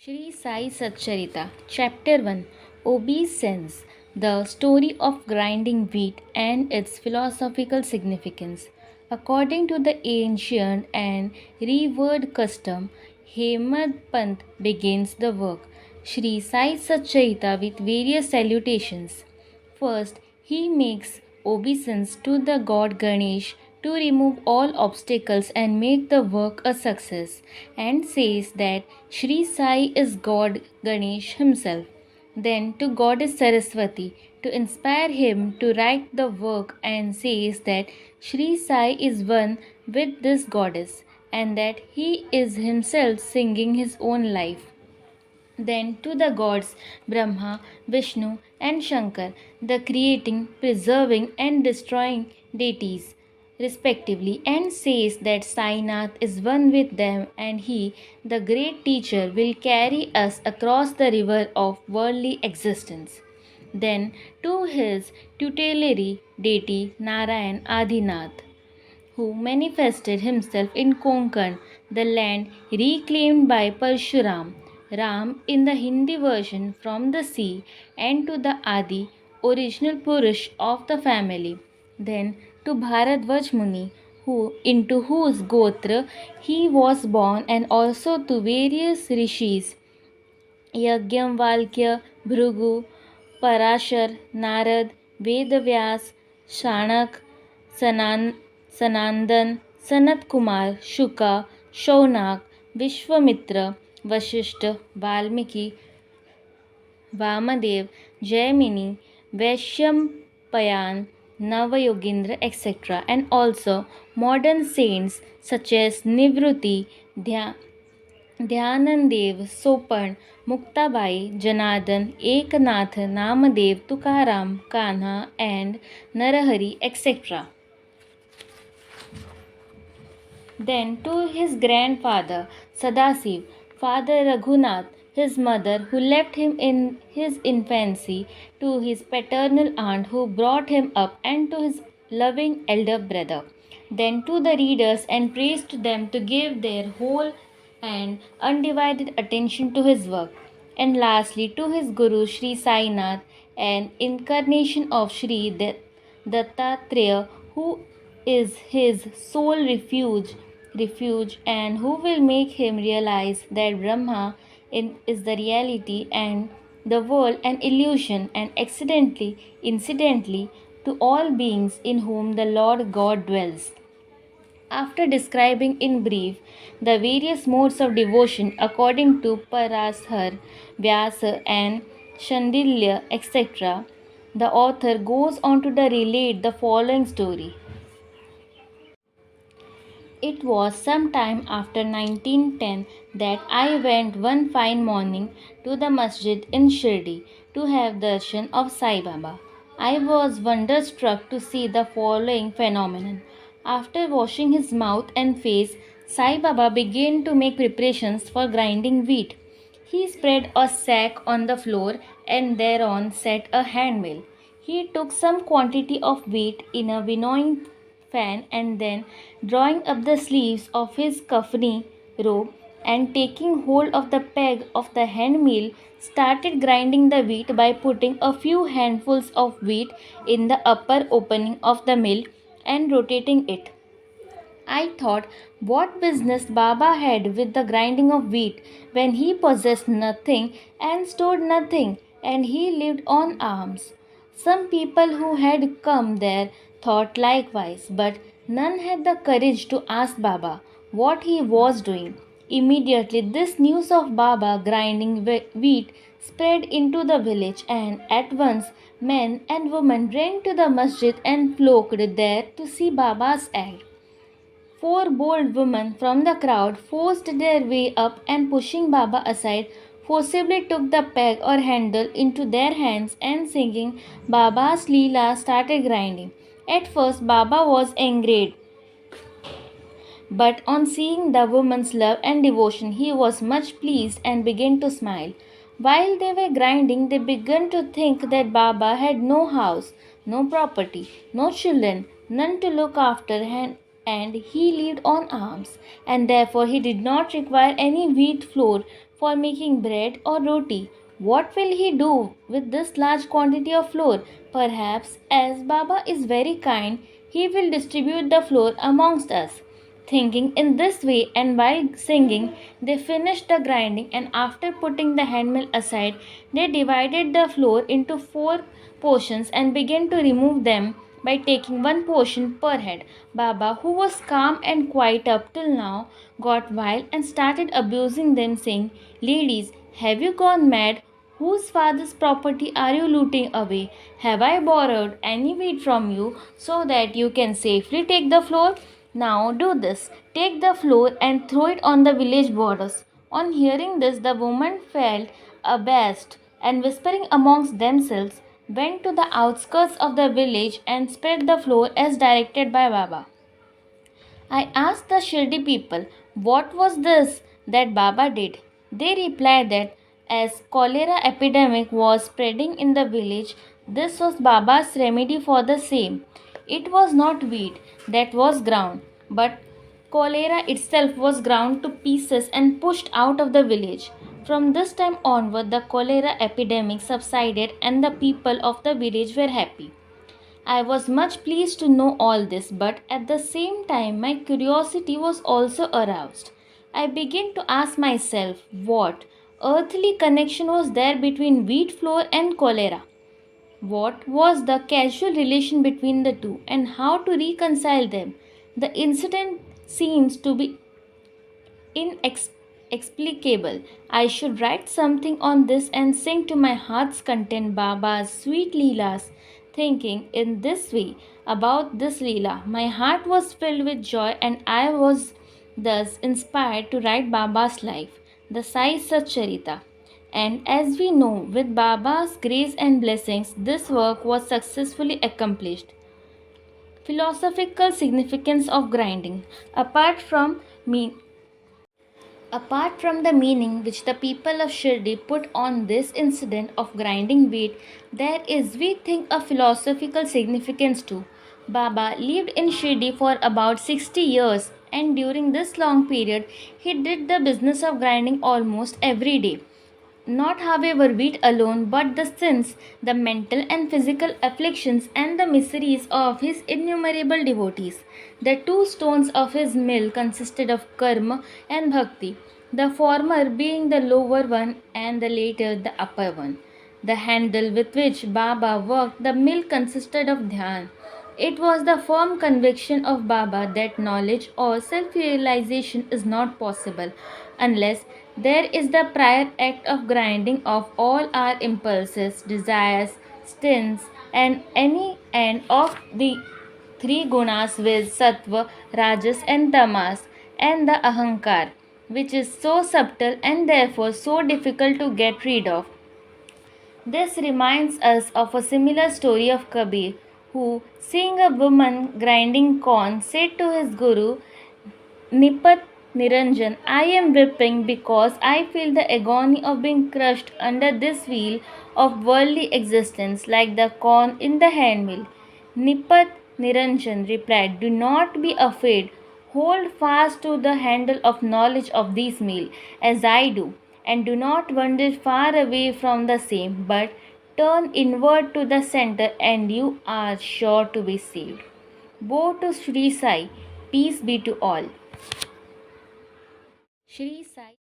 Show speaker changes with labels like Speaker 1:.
Speaker 1: Shri Sai Satcharitra, Chapter 1, Obeisances, the story of grinding wheat and its philosophical significance. According to the ancient and revered custom, Hemad Pant begins the work, Shri Sai Satcharitra, with various salutations. First, he makes obeisance to the god Ganesh to remove all obstacles and make the work a success, and says that Shri Sai is God Ganesh himself. Then to goddess Saraswati to inspire him to write the work, and says that Shri Sai is one with this goddess and that he is himself singing his own life. Then to the gods Brahma, Vishnu, and Shankar, the creating, preserving, and destroying deities, respectively, and says that Sainath is one with them, and he, the great teacher, will carry us across the river of worldly existence. Then to his tutelary deity Narayan Adinath, who manifested himself in Konkan, the land reclaimed by Parshuram, Ram in the Hindi version from the sea, and to the Adi, original Purush of the family. Then to Bharadvaj Muni, who into whose gotra he was born, and also to various rishis Yagyamvalkya, Bhrigu, Parashar, Narad, Vedavyas, Shanak, Sanandan, Sanat Kumar, Shuka, Shaunak, Vishwamitra, Vashishta, Valmiki, Vamadev, Jaimini, Vaishyampayan, Navayogendra, etc., and also modern saints such as Nivruti, Dhyanandev, Sopan, Muktabai, Janardhan, Eknath, Namadev, Tukaram, Kanha, and Narahari, etc. Then to his grandfather Sadasiv, Father Raghunath, his mother who left him in his infancy, to his paternal aunt who brought him up, and to his loving elder brother. Then to the readers, and praised them to give their whole and undivided attention to his work. And lastly to his Guru Sri Sainath, an incarnation of Sri Dattatreya, who is his sole refuge, and who will make him realize that Brahma is the reality and the world an illusion, and incidentally to all beings in whom the Lord God dwells. After describing in brief the various modes of devotion according to Parashar, Vyasa, and Shandilya, etc., the author goes on to relate the following story. It was some time after 1910 that I went one fine morning to the masjid in Shirdi to have darshan of Sai Baba. I was wonderstruck to see the following phenomenon. After washing his mouth and face, Sai Baba began to make preparations for grinding wheat. He spread a sack on the floor, and thereon set a handmill. He took some quantity of wheat in a winnowing fan, and then, drawing up the sleeves of his kafni robe and taking hold of the peg of the handmill, started grinding the wheat by putting a few handfuls of wheat in the upper opening of the mill and rotating it. I thought what business Baba had with the grinding of wheat when he possessed nothing and stored nothing, and he lived on alms. Some people who had come there thought likewise, but none had the courage to ask Baba what he was doing. Immediately, this news of Baba grinding wheat spread into the village, and at once men and women ran to the masjid and flocked there to see Baba's act. Four bold women from the crowd forced their way up, and pushing Baba aside, forcibly took the peg or handle into their hands, and singing Baba's Leela started grinding. At first Baba was angered, but on seeing the woman's love and devotion, he was much pleased and began to smile. While they were grinding, they began to think that Baba had no house, no property, no children, none to look after, and he lived on alms, and therefore he did not require any wheat flour for making bread or roti. What will he do with this large quantity of flour? Perhaps, as Baba is very kind, he will distribute the flour amongst us. Thinking in this way, and while singing, they finished the grinding, and after putting the handmill aside, they divided the flour into four portions and began to remove them by taking one portion per head. Baba, who was calm and quiet up till now, got wild and started abusing them, saying, "Ladies, have you gone mad? Whose father's property are you looting away? Have I borrowed any wheat from you so that you can safely take the floor? Now do this. Take the floor and throw it on the village borders." On hearing this, the women felt abashed and, whispering amongst themselves, went to the outskirts of the village and spread the floor as directed by Baba. I asked the Shirdi people what was this that Baba did. They replied that as cholera epidemic was spreading in the village, this was Baba's remedy for the same. It was not wheat that was ground, but cholera itself was ground to pieces and pushed out of the village. From this time onward, the cholera epidemic subsided and the people of the village were happy. I was much pleased to know all this, but at the same time, my curiosity was also aroused. I began to ask myself what earthly connection was there between wheat flour and cholera. What was the causal relation between the two, and how to reconcile them? The incident seems to be inexplicable. I should write something on this and sing to my heart's content Baba's sweet Leelas. Thinking in this way about this Leela, my heart was filled with joy and I was thus inspired to write Baba's life, the Sai Satcharitra. And as we know, with Baba's grace and blessings, this work was successfully accomplished. Philosophical significance of grinding. Apart from the meaning which the people of Shirdi put on this incident of grinding wheat, there is, we think, a philosophical significance too. Baba lived in Shirdi for about 60 years, and during this long period, he did the business of grinding almost every day. Not, however, wheat alone, but the sins, the mental and physical afflictions, and the miseries of his innumerable devotees. The two stones of his mill consisted of karma and bhakti, the former being the lower one and the latter the upper one. The handle with which Baba worked the mill consisted of dhyan. It was the firm conviction of Baba that knowledge or self realization is not possible unless there is the prior act of grinding of all our impulses, desires, sins, and any and of the three gunas with sattva, rajas, and tamas, and the ahankar, which is so subtle and therefore so difficult to get rid of. This reminds us of a similar story of Kabir, who, seeing a woman grinding corn, said to his guru, "Nipat Niranjan, I am weeping because I feel the agony of being crushed under this wheel of worldly existence like the corn in the handmill." Nipat Niranjan replied, "Do not be afraid. Hold fast to the handle of knowledge of this meal, as I do, and do not wander far away from the same, but turn inward to the center, and you are sure to be saved." Woe to Sri Sai, peace be to all. Shri Sai